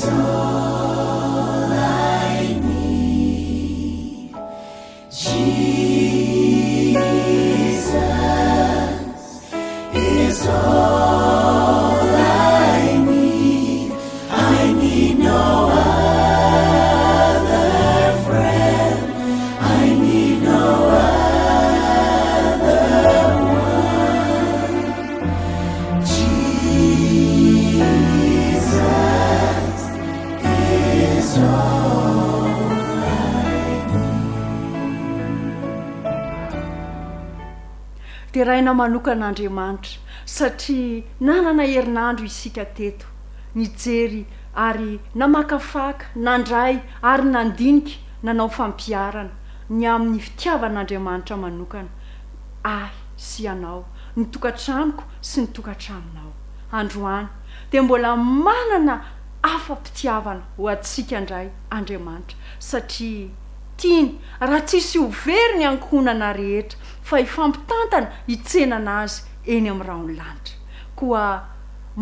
all I need. Jesus is all I need. I need no other friend. I need no other one. Jesus is all I need. Dia raina manokan'Andriamanitra satria nanana herinandro isika teto nijery ary namakafaka nandray ary nandinika nanao fampiarana ny amin'ny fitiavan'Andriamanitra manokana ahy sy ianao ny tokantranoko sy ny tokantranonao androany dia mbola manana afa-pitiavana ho antsika indray Andriamanitra satria tiany raha tsisy overy ny ankohonana rehetra fa ifampitantana hitsenana azy eny amin'ny raon'lanitra koa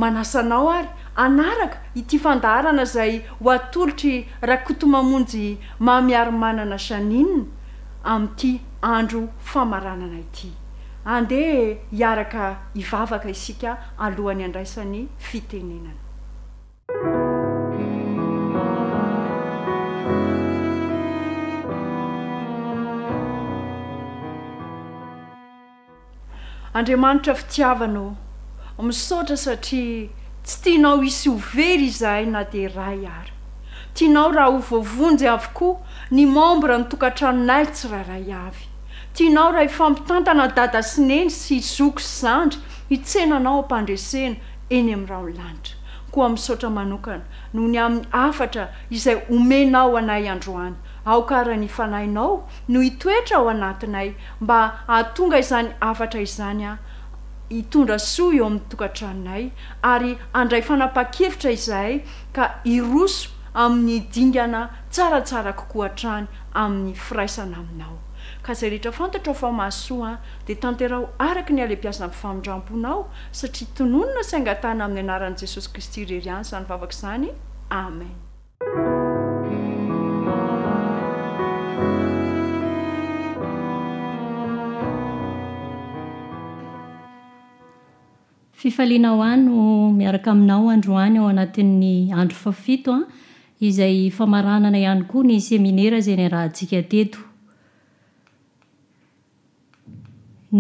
manasanao ary anaraka ity fandaharana izay ho atolotry rakoto mamonjy mamiaro-manana saninina amin'ity andro famaranana ity andeha hiaraka hivavaka isika alohan'ny andraisan'ny fitenenana. Andriamanitra fitiavanao misaotra satria tsy tianao hisy overy izahay na dia ray ary tianao raha ho voavonjy avokoa ny membre ny tokantranonay tsirairay avy tianao raha ifampitantana dada sy neny sy zoko sy zandry hitsenanao ampandresena eny amin'ny raon'lanitra koa misaotra manokana noho ny amin'ny afatra izay omenao anay androany aokarany fanainao no hitoetra ao anatinay mba hahatonga izany afatra izany hitondra soa eo amin'ny tokantranonay ary andray fanapa-kevitra izahay ka hiroso amin'ny dingana tsaratsara kokoa hatrany amin'ny firaisana aminao ka izay rehetra fantatrao fa mahasoa dia tanterao araka ny ale-piasana amin'ny famindramponao satria tononona sy angatana amin'ny anaran'i Jesosy Kristy irery ihany izany vavaka izany. Amen. Fifaliana ho any no miaraka aminao androany ao anatin'ny andro fafito izay famaranana ihany koa ny seminera izay ny rahantsika teto.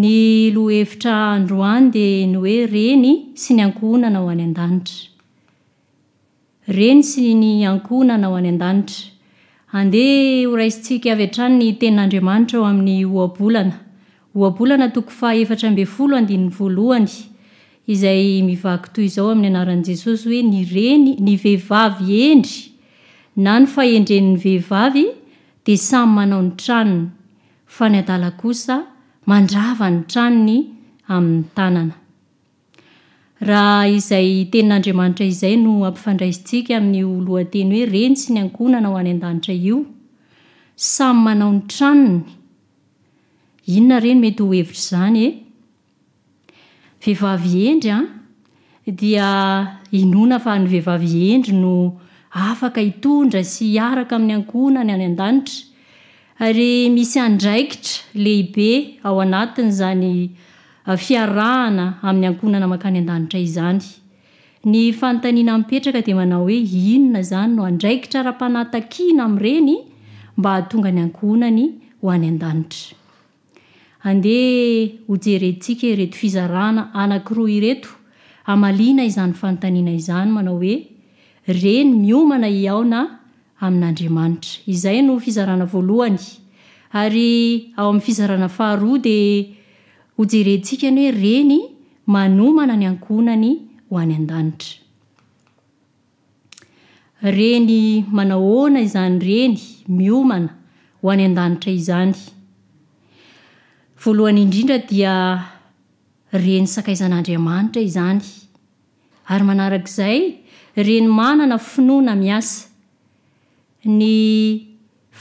Ny lohevitra androany dia ny hoe reny sy ny ankohonana ho any an-danitra. Reny sy ny ankohonana ho any an-danitra. Andeha ho raisintsika avy hatrany ny tenin'Andriamanitra ao amin'ny ohabolana. Ohabolana toko 7:1 izay mivaky toy izao amin'ny anaran'i Jesosy hoe ny reny ny vehivavy endry na ny fahendren'ny vehivavy dia samy manao ny tranony fa ny adala kosa mandrava ny tranony amin'ny tanana. Raha izay tenin'Andriamanitra izay no ampifandraisintsika amin'ny lohateny hoe reny sy ny ankohonana ho any an-danitra io samy manao ny tranony. Inona reny mety ho hevitra izany Vehivavy endry dia inona fa ny vehivavy endry no afaka hitondra sy hiaraka amin'ny ankohonany any an-danitra ary misy andraikitra lehibe ao anatin'izany fiarahana amin'ny ankohonana makany an-danitra izany. Ny fanontaniana mipetraka dia manao hoe inona izany no andraikitra ara-panatakiana amin'ireny mba hahatonga ny ankohonany ho any an-danitra. Andeha ho jerentsika ireto fizarana anankiroa ireto amalina izany fanontaniana izany manao hoe reny miomana hiaona amin'Andriamanitra. Izay no fizarana voalohany ary ao amin'ny fizarana faharoa dia ho jerentsika ny hoe reny manomana ny ankohonany ho any an-danitra. Reny manahoana izany reny miomana ho any an-danitra izany. Voalohany indrindra dia reny sakaizan'Andriamanitra izany ary manarak'izay reny manana finoana miasa. Ny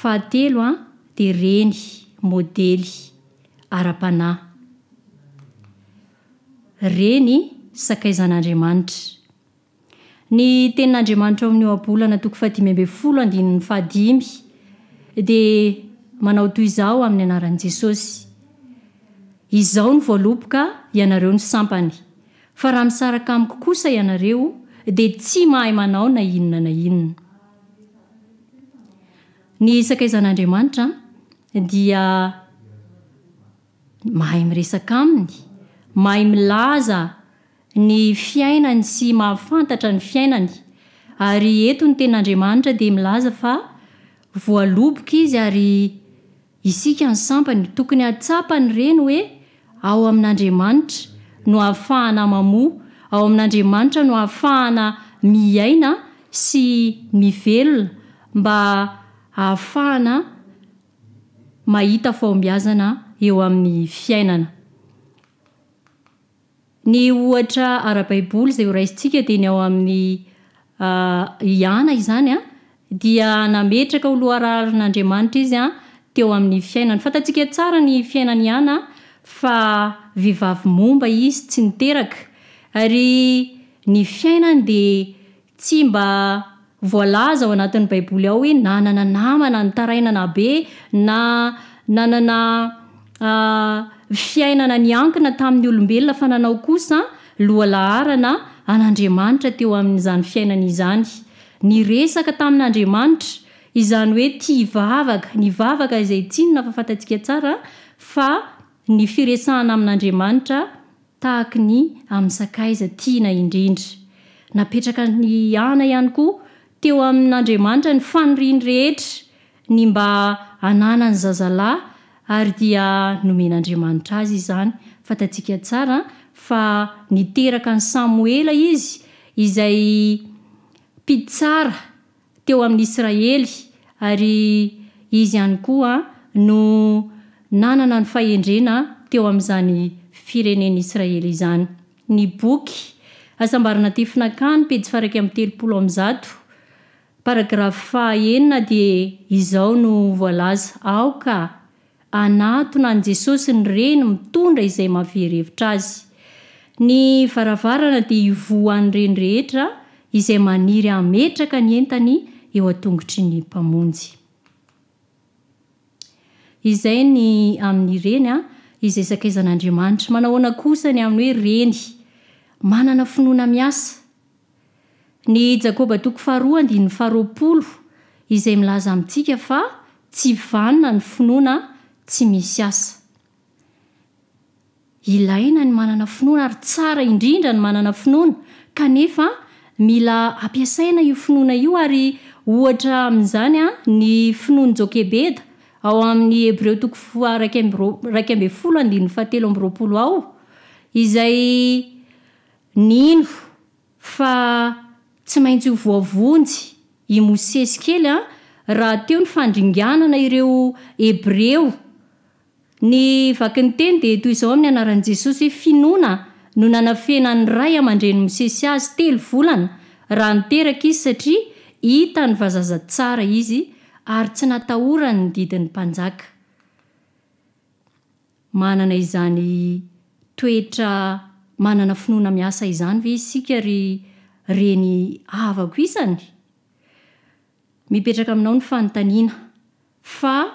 fahatelo dia reny modely ara-panahy. Reny sakaizan'Andriamanitra. ny tenin'andriamanitra ao amin'ny oabolana toko 5:15 dia manao toy izao amin'ny anaran'i Jesosy: izao ny voaloboka ianareo ny sampany, fa raha misaraka amiko kosa ianareo dia tsy mahay manao na inona na inona. Ny sakaizan'andriamanitra dia mahay miresaka aminy, mahay milaza ny fiainany sy mahafantatra ny fiainany. Ary eto ny tenin'andriamanitra dia milaza fa voaloboka izy ary isika ny sampany. Tokony hatsapany ireny hoe ao amin'andriamanitra no ahafahana mamoa, ao amin'andriamanitra no ahafahana miaina sy mivelona, mba ahafahana mahita fahombiazana eo amin'ny fiainana. Ny ohatra ara-baiboly izay horaisintsika dia ny ao amin'ny Iana izany dia nametraka ho lohararin'Andriamanitra izy teo amin'ny fiainany. Fantatsika tsara ny fiainany Iana fa vehivavy momba izy, tsy niteraka, ary ny fiainany dia tsy mba voalaza ao anatin'ny baiboly ao hoe nanana namana nitarainana be na nanana fiainana niankina tamin'ny olombelona, fa nanao kosa lohalaharana an'Andriamanitra teo amin'izany fiainana izany. Niresaka tamin'Andriamanitra izany hoe tia hivavaka, ny vavaka izay tsinona fa fantatsika tsara fa ny firesahana amin'Andriamanitra tahaka ny amin'ny sakaiza tiana indrindra. Napetraka ny Iana ihany koa teo amin'Andriamanitra ny faniriany rehetra ny mba ananany zazalahy, ary dia nomen'Andriamanitra azy izany. Fantatsika tsara fa niteraka ny Samoela izy izay mpitsara teo amin'ny Israely, ary izy ihany koa no nanana ny fahendrena teo amin'izany fireneny Israely izany. Ny boky Asambarana teny Fianakany pejy 130 paragrafy 9 dia izao no voalaza: aoka anatona an' Jesosy ny reny mitondra izay mahaferevitra azy. Ny varavarana dia ivoan'ny reny rehetra izay maniry ametraka ny entany eo an-tongotry ny mpamonjy. Izay ny amin'ny reny izay sakaizan'Andriamanitra. Manahoana kosa ny amin'ny hoe reny manana finoana miasa. Ny Jakoba toko 2:20 izay milaza amintsika fa tsy vanina ny finoana tsy misy asa. Ilaina ny manana finoana, ary tsara indrindra ny manana finoana, kanefa mila ampiasaina io finoana io. Ary ohatra amin'izany ny finoany Jokebeda ao amin'ny Hebreo toko 2:17 ao, izay nino fa tsy maintsy ho voavonjy i Mosesy kely raha teo ny fandringanana ireo Hebreo. Ny vaky ny teny dia toy izao amin'ny anaran'i Jesosy hoe finoana no nanafenan'ny ray aman-dreny Mosesy azy 3 volana raha niteraka izy, satria hita ny vazaza tsara izy ary tsy natahorany ny didin'ny mpanjaka. Manana izany toetra manana finoana miasa izany ve isika ry reny havako isany? Mipetraka aminao ny fanontaniana, fa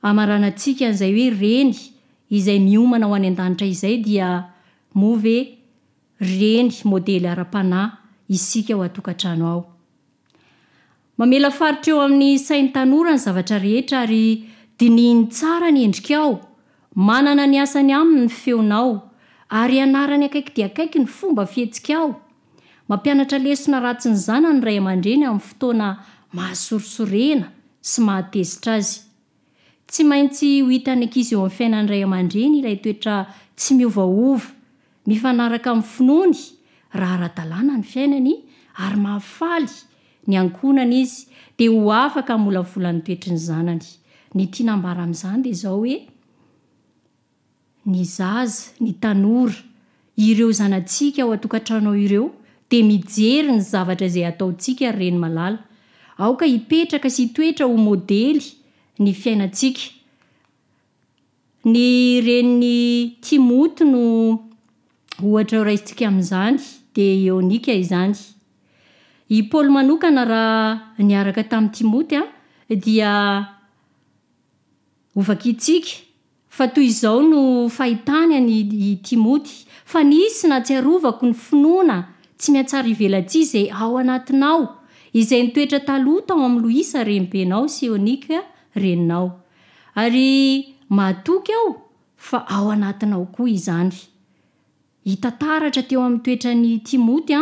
amaranantsika an'izay hoe reny izay miomana ho any an-danitra izay dia move reny modely ara-panahy isika ao an-tokantrano ao. Mamela faritra eo amin'ny sain'ny tanora ny zavatra rehetra, ary dinihiny tsara ny endrikao, manana ny asany aminy ny feonao, ary anarany akaiky dia akaiky ny fomba fihetsikaao. Mampianatra lesona ratsy ny zanany ray aman-dreny amin'ny fotoana mahasorosorena sy mahatezitra azy. Tsy maintsy ho hitany ankizy eo amin'ny fiainany ray aman-dreny ilay toetra tsy miovaova, mifanaraka amin'ny finoany raha ara-dalàna ny fiainany ary mahafaly ny ankonany izy, dia ho afaka molavolan'ny toetry ny zanany. Ny tianambara amin'izany dia izao hoe ny zaza, ny tanora, ireo zanantsika ao an-tokantrano ireo dia mijery ny zavatra izay ataontsika reny malala. Aoka hipetraka sy hitoetra ho modely ny fiainantsika. Ny reniny Timoty no ohatra ho raisintsika amin'izany. dia eonika izany. I paoly manokana raha niaraka tamin'ny timoty dia ovakitsika fa toy izao no fahitany any timoty fa nisy na tsy arovako ny finoana tsy miatsara ivelatsy izay ao anatinao izay nitoetra taloha tao amin'ny loisa rembenao sy eonika reninao ary matoky aho fa ao anatinao koa izany. Hitantaratra teo amin'ny toetrany timoty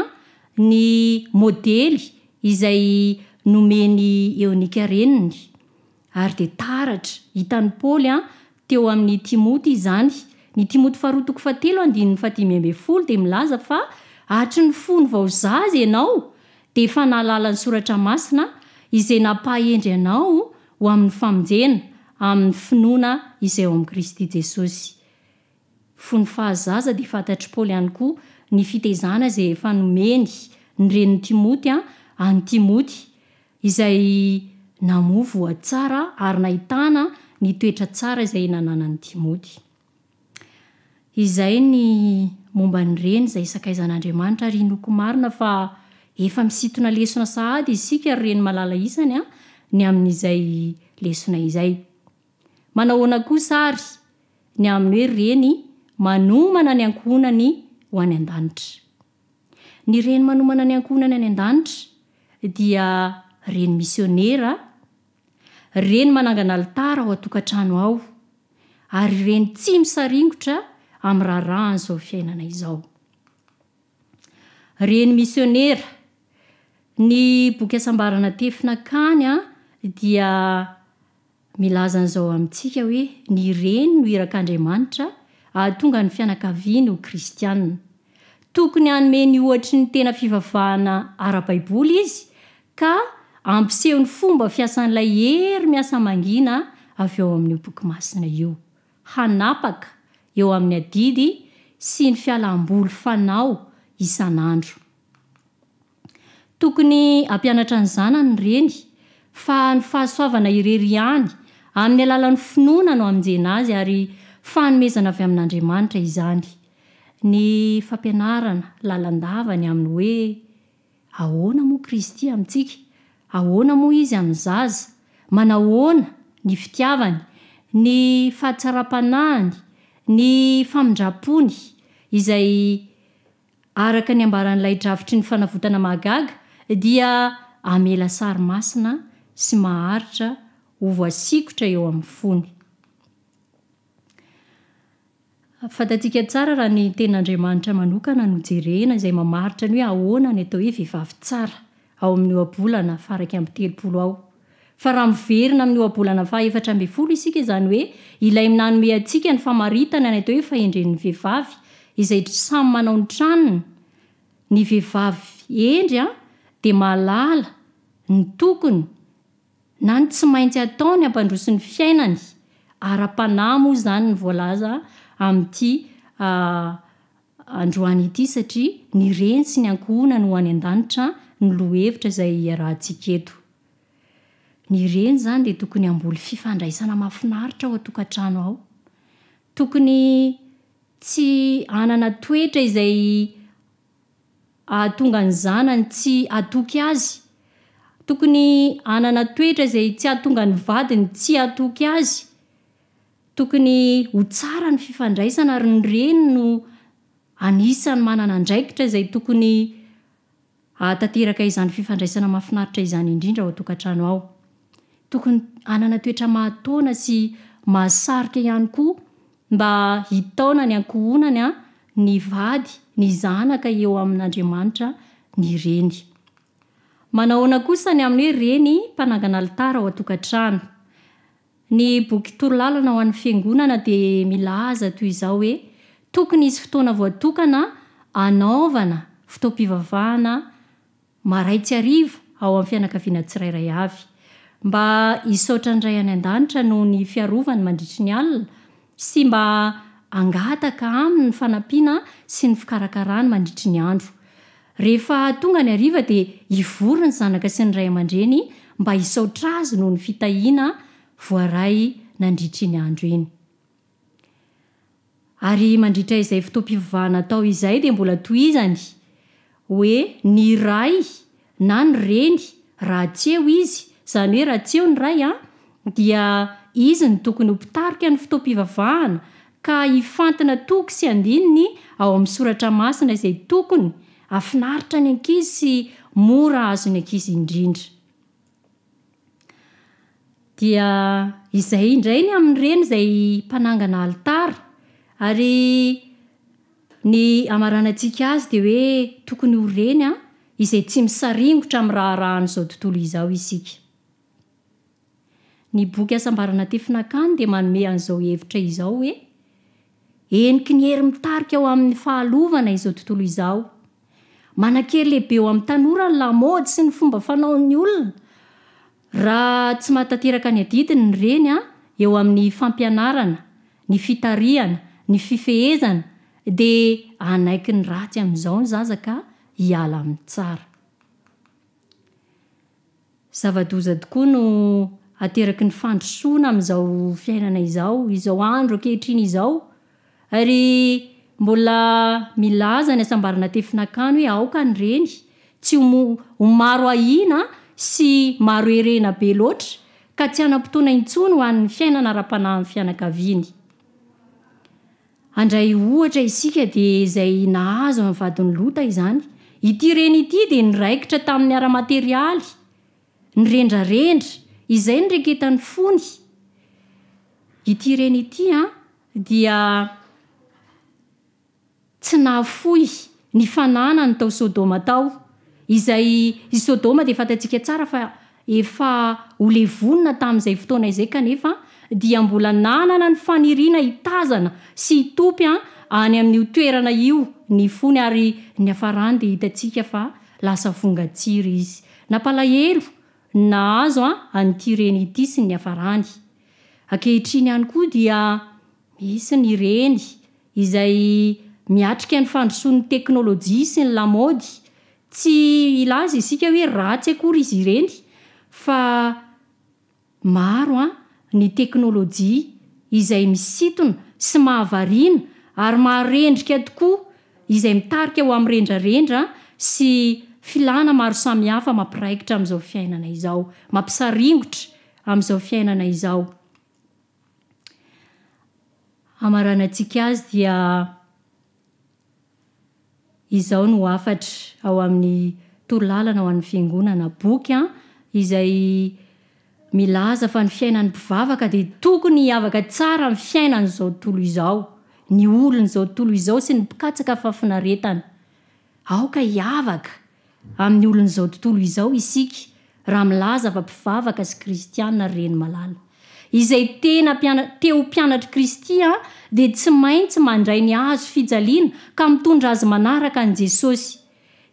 ny modely izay nomeny eonika reniny ary dia taratra hitan'ny paoly teo amin'ny timoty izany. Ny timoty faharotoko fatelo andininy fadimy dia milaza fa hatry ny fony vaozaza ianao dia efa nahalala ny soratra masina izay nampahendry anao ho amin'ny famonjena amin'ny finoana izay ao amin'ny Kristy Jesosy. Fony fahazaza dia fantatry paoly ihany koa ny fitaizana izay efa nomeny ny reniny timoty any timoty izay namovo tsara ary nahitana ny toetra tsara izay nananany timoty. Izay ny momba ny reny izay sakaizan'Andriamanitra ary noko marina fa efa misintona lesona sahady isika ary reny malala isany ny amin'izay lesona izay. Manahoana kosa ary ny amin'ny hoe reny manomana ny ankohonany ho any an-danitra. Ny reny manomana ny ankohonany any an-danitra dia reny misionera, reny manangana alitara ao an-tokantrano ao ary reny tsy misaringotra amin'ny raharahany izao fiainana izao. Reny misionera, ny boky asambarana tefina kany dia milaza an'izao amintsika hoe ny reny no irak'Andriamanitra ahatonga ny fianakaviany ho kristianina. Tokony hanome ny ohatry ny tena fivavahana ara-baiboly izy ka ampiseho ny fomba fiasan'ilay hery miasa mangina avy ao amin'ny boky masina io, hanapaka eo amin'ny adidy sy ny fialam-boly fanao isan'andro. Tokony hampianatra ny zanany reny fa ny fahasoavana irery ihany amin'ny alalan'ny finoana no hamonjena azy ary fanomezana avy amin'Andriamanitra izany. Ny fampianarana lalandavany amin'ny hoe ahoana moa Kristy amintsika, ahoana moa izy amin'ny zaza, manahoana ny fitiavany, ny fahatsara-panahiny, ny famindrapony izay araka ny ambaran'ilay drafitry ny fanavotana mahagaga dia amela sary masina sy maharitra ho voasikotra eo amin'ny fony. Fantatsika tsara raha ny ten'Andriamanitra manokana no jerena izay mamaritra ny hoe ahoana ny atao hoe vehivavy tsara ao amin'ny ohabolana faraka amin'ny 30 ao. Fa raha miverina amin'ny ohabolana faha 14 isika izany hoe ilay minanome antsika ny famaritana ny atao hoe fahendren'ny vehivavy izay samy manao ny tranony. Ny vehivavy endry dia mahalala ny tokony na ny tsy maintsy ataony hampandroso ny fiainany. Ara-panahy moa izany ny voalaza amin'ity androany ity satria ny reny sy ny ankohonany ho any an-danitra ny lohevitra izay iarahantsika eto. Ny reny izany dia tokony hamboly fifandraisana mahafinaritra ao an-tokantrano ao. Tokony tsy hanana toetra izay ahatonga ny zanany tsy hatoky azy. Tokony hanana toetra izay tsy ahatonga ny vadiny tsy hatoky azy. Tokony ho tsara ny fifandraisana ary ny reny no anisany manana andraikitra izay tokony hahatanteraka izany fifandraisana mahafinaritra izany indrindra ao an-tokantrano ao. Tokony hanana toetra mahataona sy mahasarika ihany koa mba hitaona ny ankohonany ny vady, ny zanaka eo amin'Andriamanitra ny reny. Manahoana kosa ny amin'ny hoe reny mpanangana alitara ao an-tokantrano. Ny boky torolalana ho an'ny fiangonana dia milaza toy izao hoe tokony isy fotoana voatokana anaovana fotoam-pivavahana maraitsy hariva ao amin'ny fianakaviana tsirairay avy mba hisaotra ny ray any an-danitra noho ny fiarovany mandritry ny alina sy mba angataka aminy ny fanampiana sy ny fikarakarany mandritry ny andro. Rehefa tonga ny hariva dia hivory ny zanaka sy ny ray aman-dreny mba hisaotra azy noho ny fitahiana voaray nandritry ny andro iny. Ary mandritra izay fotoam-pivavahana tao izay dia mbola tohizany hoe ny ray na ny reny raha tsy eo izy, zany hoe raha tsy eo ny ray dia izy ny tokony hopitarika ny fotoam-pivavahana ka hifantana toky sy andininy ao amin'ny soratra masina izay tokony afinaritra ny ankizy sy mora azo ny ankizy indrindra. Dia izay indray ny amin'ireny izay mpanangana alitara, ary ny amaranantsika azy dia hoe tokony ho reny izay tsy misaringotra amin'ny raharahanyizao tontolo izao isika. Ny boky asambarana tefinakany dia manome an'izao hevitra izao hoe eniky ny hery mitarika ao amin'ny fahalovana izao tontolo izao. Manan-kery lehibe eo amin'ny tanora ny lamaody sy ny fomba fanaon'ny olona. Raha tsy matateraka ny adidiny ny reny eo amin'ny fampianarana, ny fitariana, ny fifehezana, dia anaiky ny ratsy amin'izao ny zaza ka hiala amin'ny tsara. Zava-doza tokoa no ateraky ny fandrosoana amin'izao fiainana izao andro ankehitriny izao, ary mbola milaza ny asambarana tefinakany hoe aoka ny reny tsy ho maro ahina sy maro herena be loatra ka tsy hanam-potoana intsony ho an'ny fiainana ara-panahy amin'ny fianakaviany. Andray ohatra isika dia izay nahazo amin'ny vadiny lota izany. Ity reny ity dia niraikitra tamin'ny ara-materialy, ny rendrarendra izay nyreketany fony. Ity reny ity dia tsy nahafoy ny fanana ny tao Sodoma tao, izay i Sodoma dia fantatsika tsara fa efa ho levonina tamin'izay fotoana izay, kanefa dia mbola nanana ny faniriana hitazana sy hitopy any amin'ny toerana io ny fony, ary ny hafarany dia hitantsika fa lasa vongatsiry izy. Nampalahelo nahazo an'ity reny ity sy ny hafarany. Ankehitriny ihany koa dia misy ny reny izay miatrika ny fandrosoan'ny teknôlôjia sy ny lamaody. Tsy ilaza isika hoe ratsy akory izy ireny, fa maro ny teknôlôjia izay misintona sy mahavariana ary maharendrika tokoa, izay mitarika ho amin'ny rendrarendra sy filana maro samihafa mampiraikitra amin'izao fiainana izao, mampisaringotra amin'izao fiainana izao. Amaranantsika azy dia izao no afatra ao amin'ny torolalana ao amin'ny fiangonana boky izay milaza fa ny fiainan'ny mpivavaka dia tokony hiavaka tsara amin'ny fiainan'izao tontolo izao, ny olon'izao tontolo izao sy ny mpikatsaka fafinaretana. Aoka hiavaka amin'ny olon'izao tontolo izao isika raha milaza fa mpivavaka sy kristianina reny malala. Izay tena teo mpianatra kristia dia tsy maintsy mandray ny azo fijaliana ka mitondra azy manaraka an' Jesosy.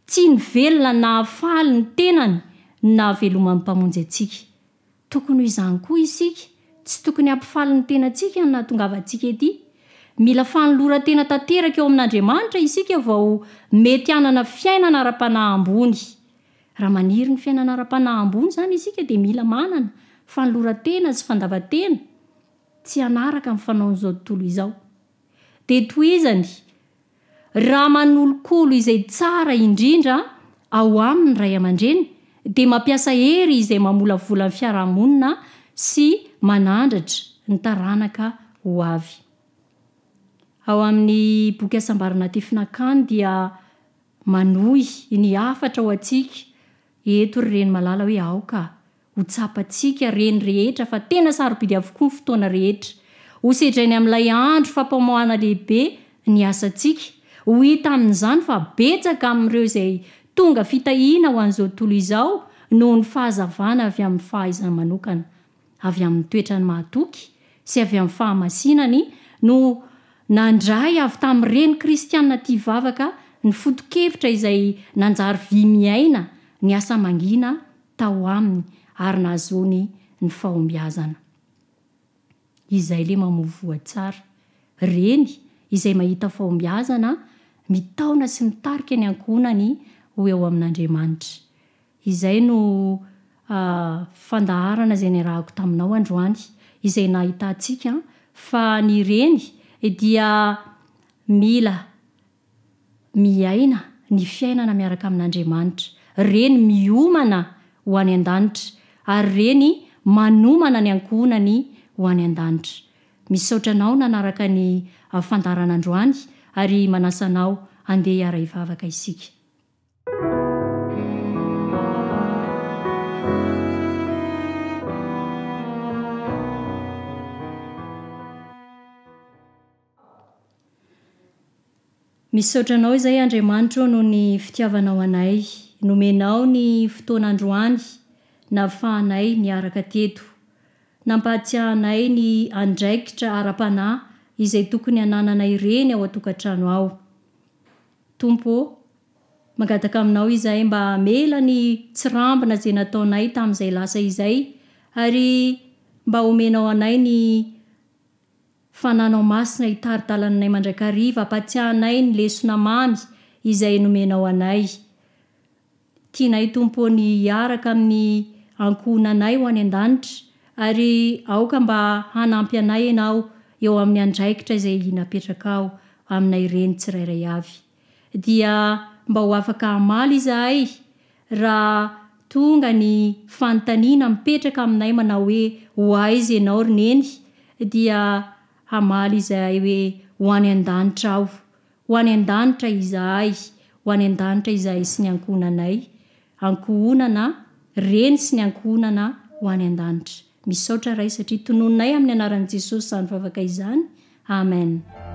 Tsy nivelona na hafaly ny tenany na velomany mpamonjy atsika. Tokony izany koa isika, tsy tokony hampifaly ny tenantsika na tongavantsika ety. Mila fanoloran-tena tanteraka eo amin'Andriamanitra isika vao mety hanana fiainana ara-panahy ambony. Raha maniry ny fiainana ara-panahy ambony zany isika dia mila manana fanoloran-tena sy fandavan-tena tsy hanaraka amin'ny fanaon'izao tontolo izao. Dia toizany, raha manolokolo izay tsara indrindra ao amin'ny ray aman-dreny dia mampiasa hery izay mamolavola ny fiarahamonina sy manandratra ny taranaka ho avy. Ao amin'ny boky asambarana tefinakany dia manohy ny afatra ao atsika. Eto ry reny malala hoe aoka ho tsapantsika reny rehetra fa tena sarobidy avokoa ny fotoana rehetra. Ho sedrainy amin'ilay andro fampamohana lehibe ny asantsika. Ho hita amin'izany fa betsaka amin'ireo izay tonga fitahiana ho an'izao tontolo izao noho ny fahazavana avy amin'ny fahaizana manokana, avy amin'ny toetrany mahatoky sy avy amin'ny fahamasinany no nandray avy tamin'ireny kristianina tia vavaka ny foto-kevitra izay nanjary vy miaina ny asa mangina tao aminy ary nahazoany ny fahombiazana. Izay le mamovoa tsara. Reny izay mahita fahombiazana mitaona sy mitarika ny ankonany ho eo amin'Andriamanitra. Izay no fandaharana izay niarahako taminao androany, izay nahitantsika fa ny reny dia mila miaina ny fiainana miaraka amin'andriamanitra, reny miomana ho any an-danitra ary reny manomana ny ankohonany ho any an-danitra. Misaotranao nanaraka ny fandaran'androany ary manasanao andeha hiara hivavaka isika. Misaotranao izay Andriamanitra noho ny fitiavanao anay, nomenao ny fotoan'androany nahafahanay miaraka teto, nampahatsiahanay ny andraikitra ara-panahy izay tokony hananana ireny ao an-tokantrano ao. Tompo, mangataka aminao izay mba hamela ny tsirambina izay nataonay tamin'izay lasa izay ary mba omenao anay ny fananao masina hitari-dalananay mandrakariva, ampatsiahanay ny lesona mamy izay nomenao anay. Tianay Tompo ny hiaraka amin'ny ankohonanay ho any an-danitra ary aoka mba hanampy anay ianao eo amin'ny andraikitra izay napetraka ao aminay ireny tsirairay avy. Dia mba ho afaka hamaly izahay raha tonga ny fanontaniana mipetraka aminay manao hoe ho aiza ianao roneny, dia hamaly izahay hoe ho any an-danitra aho, ho any an-danitra izahay, ho any an-danitra izahay sy ny ankohonanay, ankohonana reny sy ny ankohonana ho any an-danitra. Misaotra ray satria tonononay amin'ny anaran'i Jesosy izany vavaka izany. Amen.